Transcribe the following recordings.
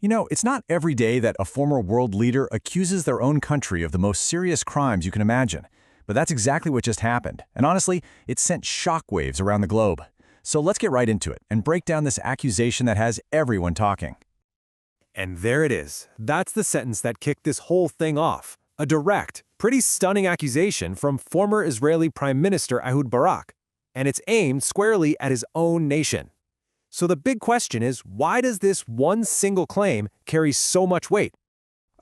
You know, it's not every day that a former world leader accuses their own country of the most serious crimes you can imagine. But that's exactly what just happened. And honestly, it sent shockwaves around the globe. So let's get right into it and break down this accusation that has everyone talking. And there it is. That's the sentence that kicked this whole thing off. A direct, pretty stunning accusation from former Israeli Prime Minister Ehud Barak. And it's aimed squarely at his own nation. So the big question is, why does this one single claim carry so much weight?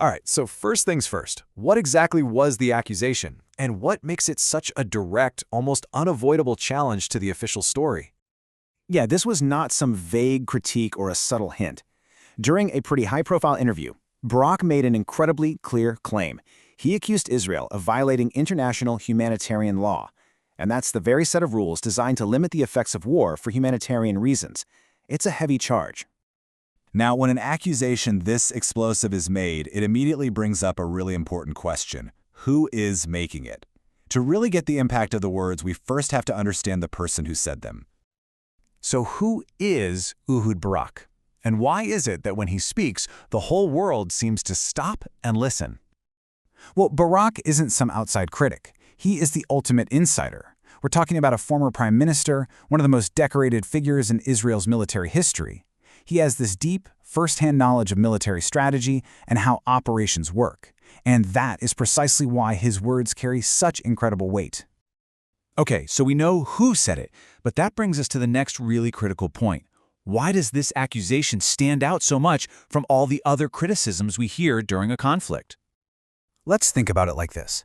All right, so first things first, what exactly was the accusation? And what makes it such a direct, almost unavoidable challenge to the official story? Yeah, this was not some vague critique or a subtle hint. During a pretty high-profile interview, Barak made an incredibly clear claim. He accused Israel of violating international humanitarian law. And that's the very set of rules designed to limit the effects of war for humanitarian reasons. It's a heavy charge. Now, when an accusation this explosive is made, it immediately brings up a really important question. Who is making it? To really get the impact of the words, we first have to understand the person who said them. So who is Ehud Barak? And why is it that when he speaks, the whole world seems to stop and listen? Well, Barak isn't some outside critic. He is the ultimate insider. We're talking about a former prime minister, one of the most decorated figures in Israel's military history. He has this deep, first-hand knowledge of military strategy and how operations work. And that is precisely why his words carry such incredible weight. Okay, so we know who said it, but that brings us to the next really critical point. Why does this accusation stand out so much from all the other criticisms we hear during a conflict? Let's think about it like this.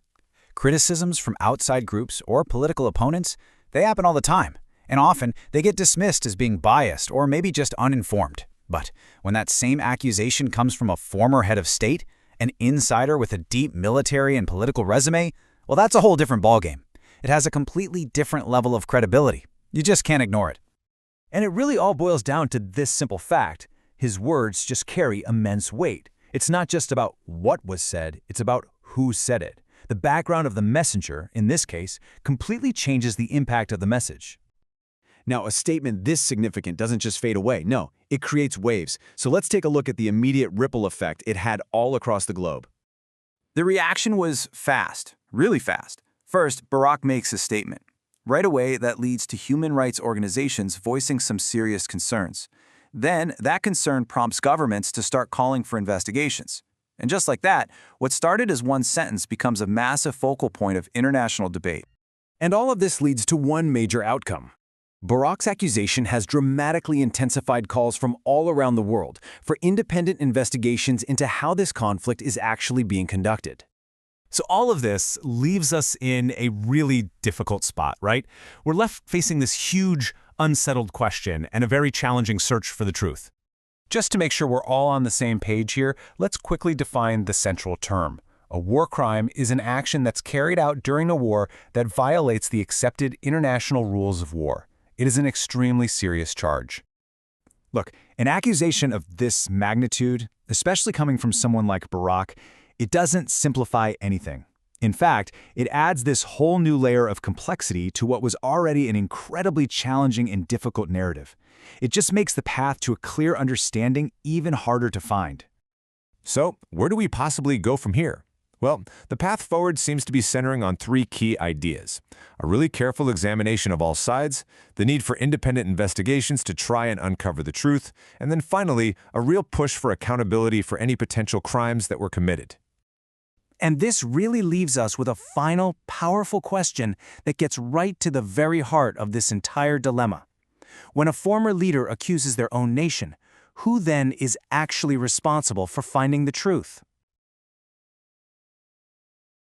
Criticisms from outside groups or political opponents, they happen all the time, and often they get dismissed as being biased or maybe just uninformed. But when that same accusation comes from a former head of state, an insider with a deep military and political resume, well, that's a whole different ballgame. It has a completely different level of credibility. You just can't ignore it. And it really all boils down to this simple fact. His words just carry immense weight. It's not just about what was said, it's about who said it. The background of the messenger, in this case, completely changes the impact of the message. Now, a statement this significant doesn't just fade away. No, it creates waves. So let's take a look at the immediate ripple effect it had all across the globe. The reaction was fast, really fast. First, Barak makes a statement. Right away, that leads to human rights organizations voicing some serious concerns. Then, that concern prompts governments to start calling for investigations. And just like that, what started as one sentence becomes a massive focal point of international debate. And all of this leads to one major outcome. Barak's accusation has dramatically intensified calls from all around the world for independent investigations into how this conflict is actually being conducted. So all of this leaves us in a really difficult spot, right? We're left facing this huge, unsettled question and a very challenging search for the truth. Just to make sure we're all on the same page here, let's quickly define the central term. A war crime is an action that's carried out during a war that violates the accepted international rules of war. It is an extremely serious charge. Look, an accusation of this magnitude, especially coming from someone like Barak, it doesn't simplify anything. In fact, it adds this whole new layer of complexity to what was already an incredibly challenging and difficult narrative. It just makes the path to a clear understanding even harder to find. So, where do we possibly go from here? Well, the path forward seems to be centering on three key ideas: a really careful examination of all sides, the need for independent investigations to try and uncover the truth, and then finally, a real push for accountability for any potential crimes that were committed. And this really leaves us with a final, powerful question that gets right to the very heart of this entire dilemma. When a former leader accuses their own nation, who then is actually responsible for finding the truth?